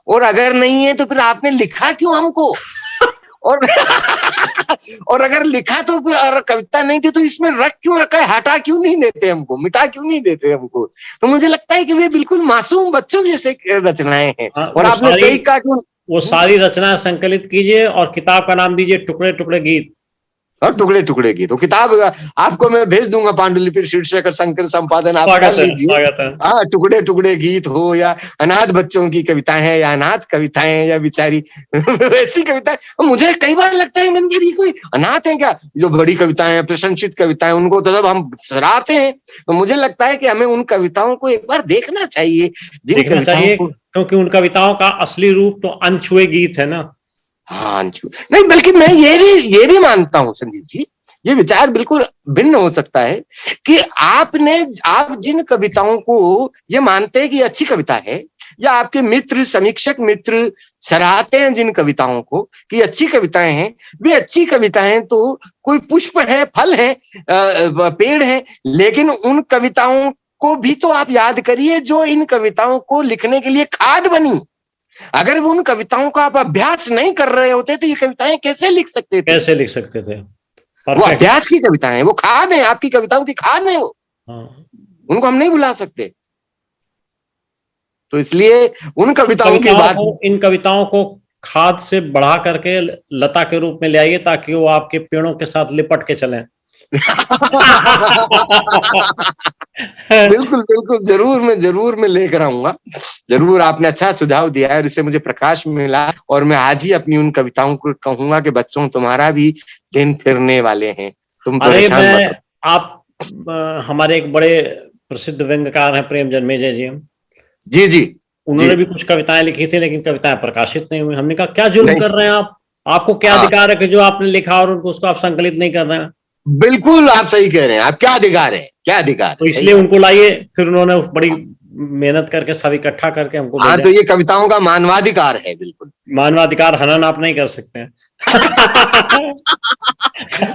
और अगर नहीं है तो फिर आपने लिखा क्यों हमको, और और अगर लिखा तो फिर, अगर कविता नहीं थी तो इसमें रख क्यों रखा है, हटा क्यों नहीं देते हमको, मिटा क्यों नहीं देते हमको। तो मुझे लगता है कि वे बिल्कुल मासूम बच्चों जैसे रचनाएं हैं। और आपने सही कहा कि वो सारी रचनाएं संकलित कीजिए और किताब का नाम दीजिए टुकड़े टुकड़े गीत। और टुकड़े टुकड़े गीत, तो किताब आपको मैं भेज दूंगा, पांडुलिपि शीर्षक संकलन संपादन आप कर लीजिए। हाँ, टुकड़े टुकड़े गीत हो, या अनाथ बच्चों की कविताएं हैं, या अनाथ कविताएं, या बेचारी वैसी कविताएं। मुझे कई बार लगता है मैंने ये कोई अनाथ है क्या, जो बड़ी कविताएं हैं, प्रशंसित कविताएं, उनको तो सब हम सराहते हैं। तो मुझे लगता है कि हमें उन कविताओं को एक बार देखना चाहिए, देखना चाहिए, क्योंकि उन कविताओं का असली रूप तो अनछुए गीत है ना। हाँ, नहीं, बल्कि मैं ये भी मानता हूँ संजीव जी, ये विचार बिल्कुल भिन्न हो सकता है कि आप जिन कविताओं को ये मानते हैं कि अच्छी कविता है, या आपके मित्र, समीक्षक मित्र सराहते हैं जिन कविताओं को कि अच्छी कविताएं हैं, वे अच्छी कविताएं तो कोई पुष्प है, फल है, पेड़ है, लेकिन उन कविताओं को भी तो आप याद करिए जो इन कविताओं को लिखने के लिए खाद बनी। अगर वो उन कविताओं का आप अभ्यास नहीं कर रहे होते तो ये कविताएं कैसे लिख सकते थे? कैसे लिख सकते थे? वो अभ्यास की कविताएं हैं, वो खाद है, आपकी कविताओं की खाद है वो। हाँ। उनको हम नहीं भुला सकते। तो इसलिए उन कविताओं के बाद इन कविताओं को खाद से बढ़ा करके लता के रूप में ले आइए ताकि वो आपके पेड़ों के साथ लिपट के चलें। बिल्कुल बिल्कुल, जरूर मैं लेकर आऊंगा। जरूर, आपने अच्छा सुझाव दिया है और इससे मुझे प्रकाश मिला, और मैं आज ही अपनी उन कविताओं को कहूंगा कि बच्चों तुम्हारा भी दिन फिरने वाले हैं, तुम परेशान मत। आप हमारे एक बड़े प्रसिद्ध व्यंग्यकार हैं प्रेम जन्मेजय जी। जी जी, उन्होंने भी कुछ कविताएं लिखी थी, लेकिन कविताएं प्रकाशित नहीं हुई। हमने कहा क्या जुल्म कर रहे हैं आप, आपको क्या अधिकार है कि जो आपने लिखा और उनको उसको आप संकलित नहीं कर रहे हैं। बिल्कुल आप सही कह रहे हैं, आप क्या अधिकार है, क्या अधिकार। तो इसलिए उनको लाइए। फिर उन्होंने बड़ी मेहनत करके सब इक्कठा करके हमको हाँ, तो ये कविताओं का मानवाधिकार है। बिल्कुल मानवाधिकार हनन आप नहीं कर सकते हैं।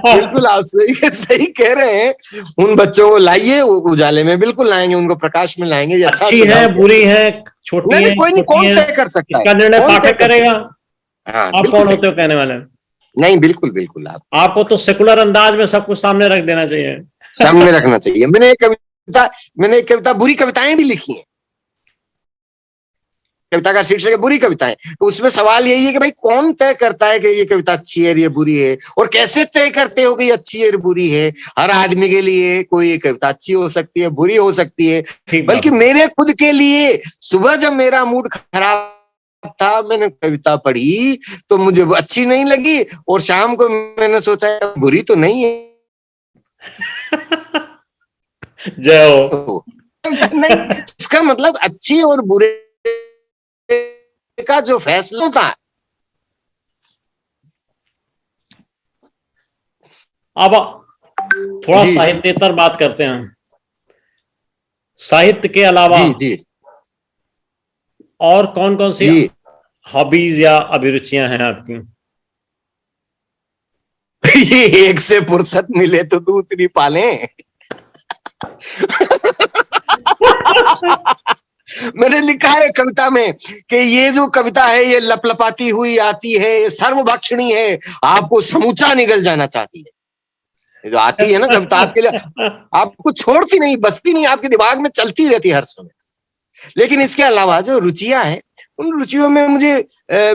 बिल्कुल आप सही कह रहे हैं। उन बच्चों को लाइए, उजाले में बिल्कुल लाएंगे, उनको प्रकाश में लाएंगे। अच्छी है, बुरी है, छोटी है, कोई नहीं, कौन तय कर सकता है, इसका निर्णय पाठक करेगा। हाँ, आप कौन होते हो कहने वाले? नहीं, बिल्कुल बिल्कुल, आपको तो सेकुलर अंदाज में सब कुछ सामने रख देना चाहिए, सामने रखना चाहिए। मैंने एक कविता बुरी कविताएं भी लिखी हैं। कविता का शीर्षक है बुरी कविताएं। तो उसमें सवाल यही है कि भाई कौन तय करता है कि ये कविता अच्छी है, ये बुरी है, और कैसे तय करते हो कि ये अच्छी है, बुरी है। हर आदमी के लिए कोई कविता अच्छी हो सकती है, बुरी हो सकती है। बल्कि मेरे खुद के लिए सुबह जब मेरा मूड खराब था, मैंने कविता पढ़ी तो मुझे अच्छी नहीं लगी, और शाम को मैंने सोचा बुरी तो नहीं है। जय हो। नहीं, इसका मतलब अच्छी और बुरे का जो फैसला होता है। अब थोड़ा साहित्येतर बात करते हैं। साहित्य के अलावा जी और कौन कौन सी हॉबीज या अभिरुचियां हैं आपकी? ये एक से फुर्सत मिले तो दूसरी पालें। मैंने लिखा है कविता में कि ये जो कविता है ये लपलपाती हुई आती है, ये सर्वभक्षणी है, आपको समूचा निगल जाना चाहती है। ये जो आती है ना कविता, आपके लिए आपको छोड़ती नहीं, बसती नहीं, आपके दिमाग में चलती रहती है हर समय। लेकिन इसके अलावा जो रुचियां हैं उन रुचियों में मुझे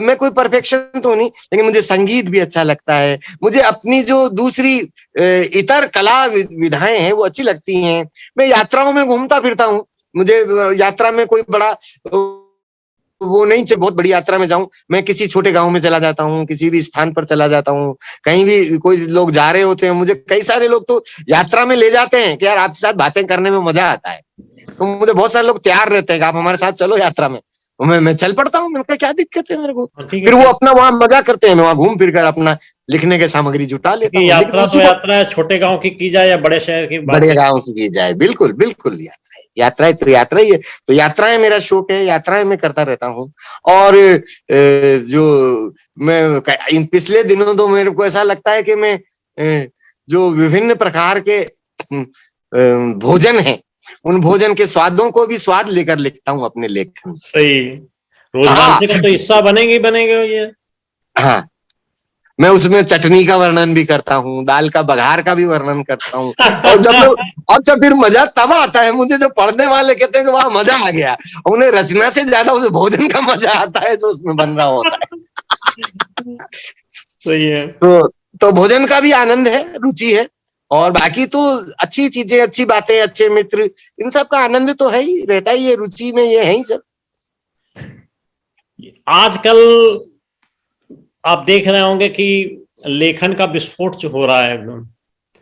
मैं कोई परफेक्शन तो नहीं, लेकिन मुझे संगीत भी अच्छा लगता है। मुझे अपनी जो दूसरी इतर कला विधाएं हैं वो अच्छी लगती हैं। मैं यात्राओं में घूमता फिरता हूँ। मुझे यात्रा में कोई बड़ा वो नहीं चाहिए बहुत बड़ी यात्रा में जाऊं। मैं किसी छोटे गांव में चला जाता हूँ, किसी भी स्थान पर चला जाता हूँ, कहीं भी कोई लोग जा रहे होते हैं, मुझे कई सारे लोग तो यात्रा में ले जाते हैं कि यार आपके साथ बातें करने में मजा आता है। तो मुझे बहुत सारे लोग तैयार रहते हैं कि आप हमारे साथ चलो यात्रा में, तो मैं चल पड़ता हूँ। मैंने कहा क्या दिक्कत है मेरे को। ठीक फिर है। वो अपना वहां मजा करते हैं, मैं वहां घूम फिर कर अपना लिखने की सामग्री जुटा लेता क्योंकि हूँ। लेकिन यात्रा तो उसी को यात्रा है, छोटे गांव की जाए या बड़े शहर की बात बड़े की। गांव की जाए, बिल्कुल बिल्कुल यात्राएं तो यात्रा ही है। तो यात्राएं मेरा शौक है, यात्राएं मैं करता रहता हूँ। और जो मैं इन पिछले दिनों तो मेरे को ऐसा लगता है कि मैं जो विभिन्न प्रकार के भोजन हैं, उन भोजन के स्वादों को भी स्वाद लेकर लिखता हूँ अपने लेखन में। सही। हाँ रोजमर्रा का तो हिस्सा बनेंगे ही बनेंगे ये। हाँ, मैं उसमें चटनी का वर्णन भी करता हूँ, दाल का बघार का भी वर्णन करता हूँ। और जब फिर मजा तब आता है मुझे, जो पढ़ने वाले कहते हैं कि वहां मजा आ गया। उन्हें रचना से ज्यादा उस भोजन का मजा आता है जो उसमें बन रहा होता है। सही है। तो भोजन का भी आनंद है, रुचि है। और बाकी तो अच्छी चीजें, अच्छी बातें, अच्छे मित्र, इन सब का आनंद तो है ही, रहता ही है, रुचि में ये है ही सब। आजकल आप देख रहे होंगे कि लेखन का विस्फोट जो हो रहा है एकदम।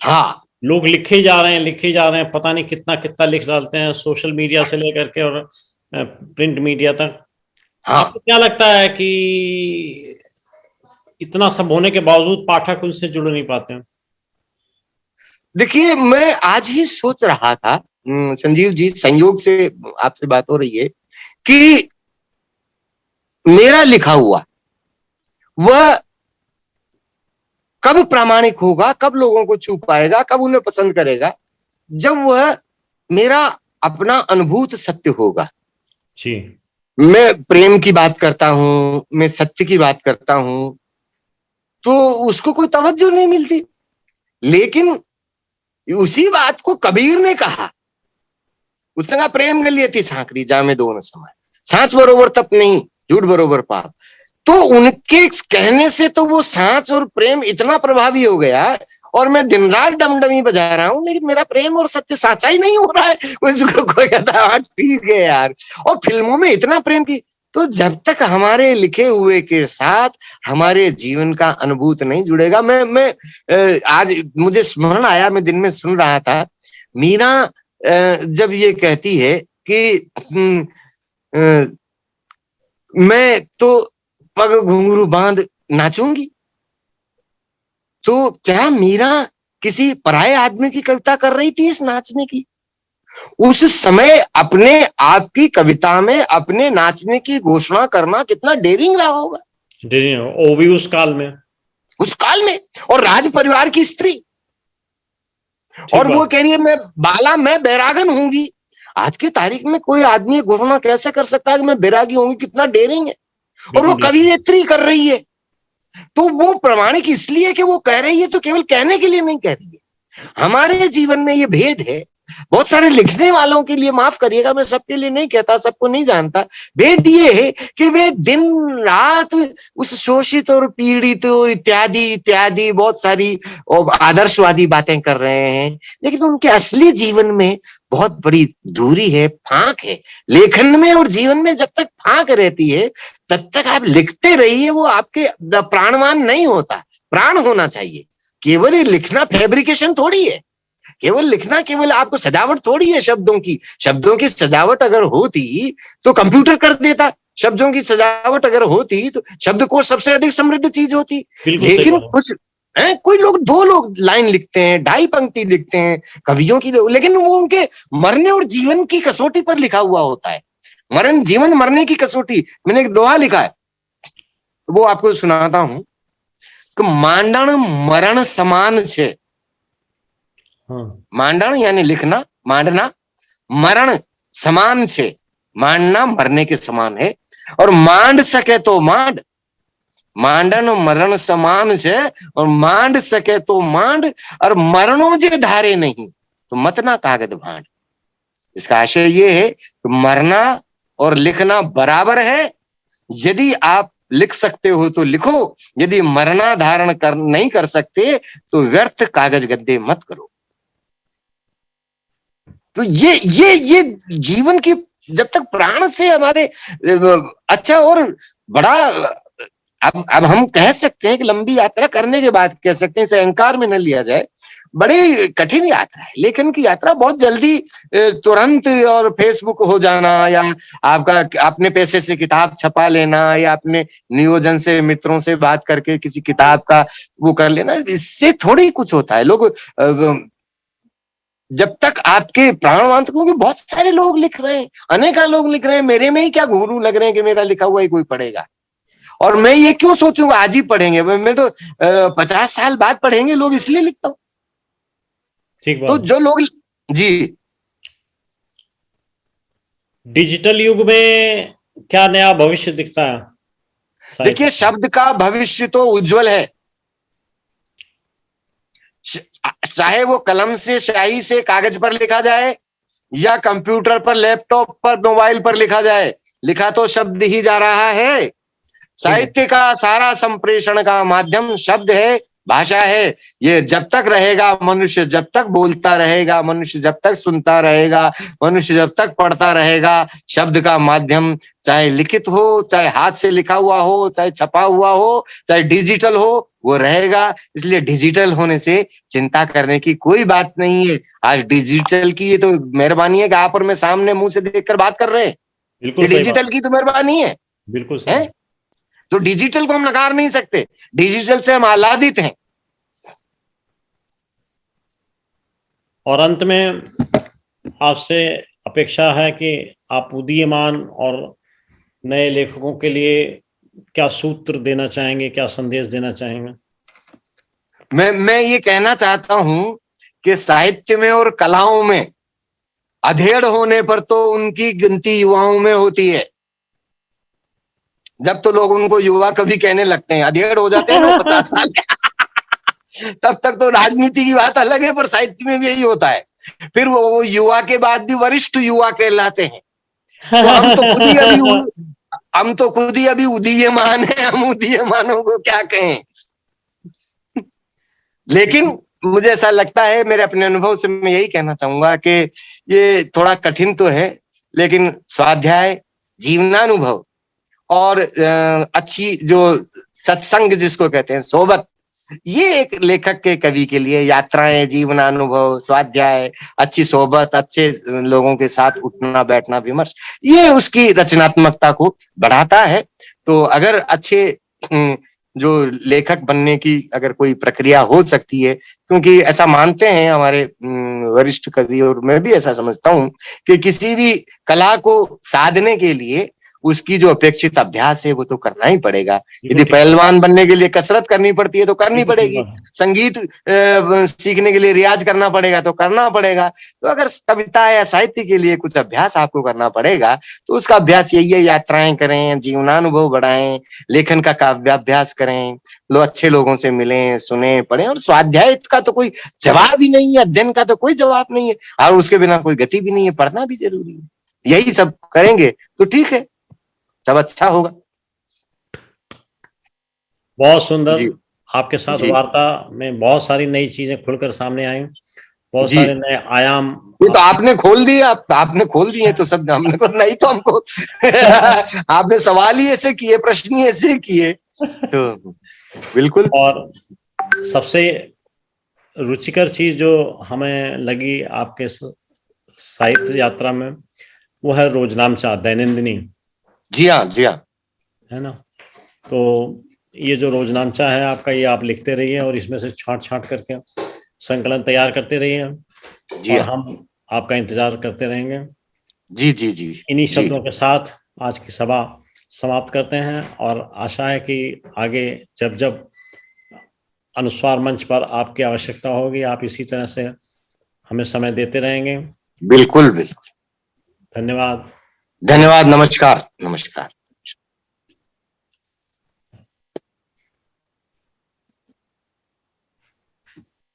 हाँ लोग लिखे जा रहे हैं, लिखे जा रहे हैं, पता नहीं कितना कितना लिख डालते हैं, सोशल मीडिया से लेकर के और प्रिंट मीडिया तक। हाँ, आपको क्या लगता है कि इतना सब होने के बावजूद पाठक उनसे जुड़ नहीं पाते हैं? देखिए मैं आज ही सोच रहा था, संजीव जी, संयोग से आपसे बात हो रही है कि मेरा लिखा हुआ वह कब प्रामाणिक होगा, कब लोगों को छू पाएगा, कब उन्हें पसंद करेगा, जब वह मेरा अपना अनुभूत सत्य होगा। जी। मैं प्रेम की बात करता हूं, मैं सत्य की बात करता हूं, तो उसको कोई तवज्जो नहीं मिलती। लेकिन उसी बात को कबीर ने कहा, उसने कहा प्रेम गलिये थी सांकरी जामे दो न समाये, सांच बरोबर तप नहीं, झूठ बरोबर पाप। तो उनके कहने से तो वो सांच और प्रेम इतना प्रभावी हो गया, और मैं दिन रात डमडमी बजा रहा हूं, लेकिन मेरा प्रेम और सत्य साचा ही नहीं हो रहा है। कोई कहता है ठीक है यार। और फिल्मों में इतना प्रेम की, तो जब तक हमारे लिखे हुए के साथ हमारे जीवन का अनुभूत नहीं जुड़ेगा। मैं आज मुझे स्मरण आया, मैं दिन में सुन रहा था, मीरा जब ये कहती है कि मैं तो पग घुंघरू बांध नाचूंगी, तो क्या मीरा किसी पराये आदमी की कविता कर रही थी इस नाचने की? उस समय अपने आप की कविता में अपने नाचने की घोषणा करना कितना डेयरिंग रहा होगा वो भी उस काल में, उस काल में। और राज परिवार की स्त्री, ठीक और वो बात। कह रही है मैं बैरागन होंगी। आज की तारीख में कोई आदमी घोषणा कैसे कर सकता है कि मैं बैरागी होंगी? कितना डेयरिंग है। और वो बिल्कुल। कवियत्री कर रही है, तो वो प्रमाणिक इसलिए कि वो कह रही है, तो केवल कहने के लिए नहीं कह रही है। हमारे जीवन में ये भेद है, बहुत सारे लिखने वालों के लिए, माफ करिएगा मैं सबके लिए नहीं कहता, सबको नहीं जानता, भेद ये है कि वे दिन रात उस शोषित और पीड़ित इत्यादि इत्यादि बहुत सारी आदर्शवादी बातें कर रहे हैं, लेकिन उनके असली जीवन में बहुत बड़ी दूरी है, फाक है। लेखन में और जीवन में जब तक फाक रहती है, तब तक आप लिखते रहिए, वो आपके प्राणवान नहीं होता। प्राण होना चाहिए। केवल ये लिखना फैब्रिकेशन थोड़ी है, केवल लिखना केवल आपको सजावट थोड़ी है शब्दों की। शब्दों की सजावट अगर होती तो कंप्यूटर कर देता, शब्दों की सजावट अगर होती तो शब्दकोश सबसे अधिक समृद्ध चीज होती। बिल्कुल सही लेकिन बात है। कुछ कोई लोग दो लोग लाइन लिखते हैं, ढाई पंक्ति लिखते हैं कवियों की, लेकिन वो उनके मरने और जीवन की कसौटी पर लिखा हुआ होता है। मरण जीवन मरने की कसौटी। मैंने एक दोहा लिखा है, वो आपको सुनाता हूं कि मांडण मरण समान छे। हाँ। मांडण यानी लिखना, मांडना, मरण समान छे, मांडना मरने के समान है। और मांड सके तो मांड, मांडन मरण समान छे, और मांड सके तो मांड, और मरणों जे धारे नहीं तो मत ना कागज भांड। इसका आशय ये है कि मरना और लिखना बराबर है, यदि आप लिख सकते हो तो लिखो, यदि मरना धारण नहीं कर सकते तो व्यर्थ कागज गद्दे मत करो। तो ये जीवन की जब तक प्राण से हमारे अच्छा और बड़ा, अब हम कह सकते हैं कि लंबी यात्रा करने के बाद कह सकते हैं, इसे अहंकार में न लिया जाए, बड़ी कठिन यात्रा है, लेकिन की यात्रा बहुत जल्दी तुरंत और फेसबुक हो जाना या आपका अपने पैसे से किताब छपा लेना या अपने नियोजन से मित्रों से बात करके किसी किताब का वो कर लेना, इससे थोड़ी कुछ होता है। लोग जब तक आपके प्राणवान, क्योंकि बहुत सारे लोग लिख रहे हैं, अनेका लोग लिख रहे हैं, मेरे में ही क्या गुरु लग रहे हैं कि मेरा लिखा हुआ ही कोई पढ़ेगा, और मैं ये क्यों सोचूंगा आज ही पढ़ेंगे, मैं तो 50 साल बाद पढ़ेंगे लोग, इसलिए लिखता हूं। ठीक तो बात। जो लोग जी, डिजिटल युग में क्या नया भविष्य दिखता है? देखिए, शब्द का भविष्य तो उज्जवल है, चाहे वो कलम से, स्याही से, कागज पर लिखा जाए या कंप्यूटर पर, लैपटॉप पर, मोबाइल पर लिखा जाए, लिखा तो शब्द ही जा रहा है। साहित्य का सारा संप्रेषण का माध्यम शब्द है, भाषा है। ये जब तक रहेगा, मनुष्य जब तक बोलता रहेगा, मनुष्य जब तक सुनता रहेगा, मनुष्य जब तक पढ़ता रहेगा, शब्द का माध्यम चाहे लिखित हो, चाहे हाथ से लिखा हुआ हो, चाहे छपा हुआ हो, चाहे डिजिटल हो, वो रहेगा। इसलिए डिजिटल होने से चिंता करने की कोई बात नहीं है। आज डिजिटल की ये तो मेहरबानी है कि आप और मैं सामने मुंह से देखकर बात कर रहे हैं, बिल्कुल ये डिजिटल की तो मेहरबानी है। बिल्कुल सही। तो डिजिटल को हम नकार नहीं सकते, डिजिटल से हम आह्लादित हैं। और अंत में आपसे अपेक्षा है कि आप उदीयमान और नए लेखकों के लिए क्या सूत्र देना चाहेंगे, क्या संदेश देना चाहेंगे? मैं ये कहना चाहता हूं कि साहित्य में और कलाओं में अधेड़ होने पर तो उनकी गिनती युवाओं में होती है। जब तो लोग उनको युवा कभी कहने लगते हैं, अधेड़ हो जाते हैं ना 50 साल के तब तक तो राजनीति की बात अलग है, पर साहित्य में भी यही होता है। फिर वो युवा के बाद भी वरिष्ठ युवा कहलाते हैं। तो हम तो खुद ही अभी उदीयमान है, हम उदीयमानों को क्या कहें। लेकिन मुझे ऐसा लगता है, मेरे अपने अनुभव से मैं यही कहना चाहूंगा कि ये थोड़ा कठिन तो है, लेकिन स्वाध्याय, जीवनानुभव और अच्छी जो सत्संग जिसको कहते हैं, सोबत, ये एक लेखक के, कवि के लिए यात्राएं, जीवनानुभव, स्वाध्याय, अच्छी सोबत, अच्छे लोगों के साथ उठना बैठना, विमर्श, ये उसकी रचनात्मकता को बढ़ाता है। तो अगर अच्छे जो लेखक बनने की अगर कोई प्रक्रिया हो सकती है, क्योंकि ऐसा मानते हैं हमारे वरिष्ठ कवि, और मैं भी ऐसा समझता हूं कि किसी भी कला को साधने के लिए उसकी जो अपेक्षित अभ्यास है वो तो करना ही पड़ेगा। यदि पहलवान बनने के लिए कसरत करनी पड़ती है तो करनी पड़ेगी, संगीत सीखने के लिए रियाज करना पड़ेगा तो करना पड़ेगा। तो अगर कविता या साहित्य के लिए कुछ अभ्यास आपको करना पड़ेगा तो उसका अभ्यास यही है, यात्राएं करें, जीवनानुभव बढ़ाएं, लेखन का काव्याभ्यास करें, लोग अच्छे लोगों से मिलें, सुने, पढ़ें। और स्वाध्याय का तो कोई जवाब ही नहीं है, अध्ययन का तो कोई जवाब नहीं है, और उसके बिना कोई गति भी नहीं है, पढ़ना भी जरूरी है। यही सब करेंगे तो ठीक है, सब अच्छा होगा। बहुत सुंदर। आपके साथ वार्ता में बहुत सारी नई चीजें खुलकर सामने आई, बहुत सारे नए आयाम। ये तो आपने खोल दिए, आपने खोल दिए तो सब हमने को, नहीं तो हमको आपने सवाल ही ऐसे किए, प्रश्न ही ऐसे किए, तो बिल्कुल। और सबसे रुचिकर चीज जो हमें लगी आपके साहित्य यात्रा में वो है रोजनामचा, दैनंदिनी। जी हाँ, जी हाँ, है ना। तो ये जो रोजनामचा है आपका, ये आप लिखते रहिए और इसमें से छांट छांट करके संकलन तैयार करते रहिए जी, और हम आपका इंतजार करते रहेंगे। जी जी जी। इन्हीं शब्दों के साथ आज की सभा समाप्त करते हैं और आशा है कि आगे जब जब अनुस्वार मंच पर आपकी आवश्यकता होगी आप इसी तरह से हमें समय देते रहेंगे। बिल्कुल बिल्कुल। धन्यवाद। धन्यवाद। नमस्कार। नमस्कार।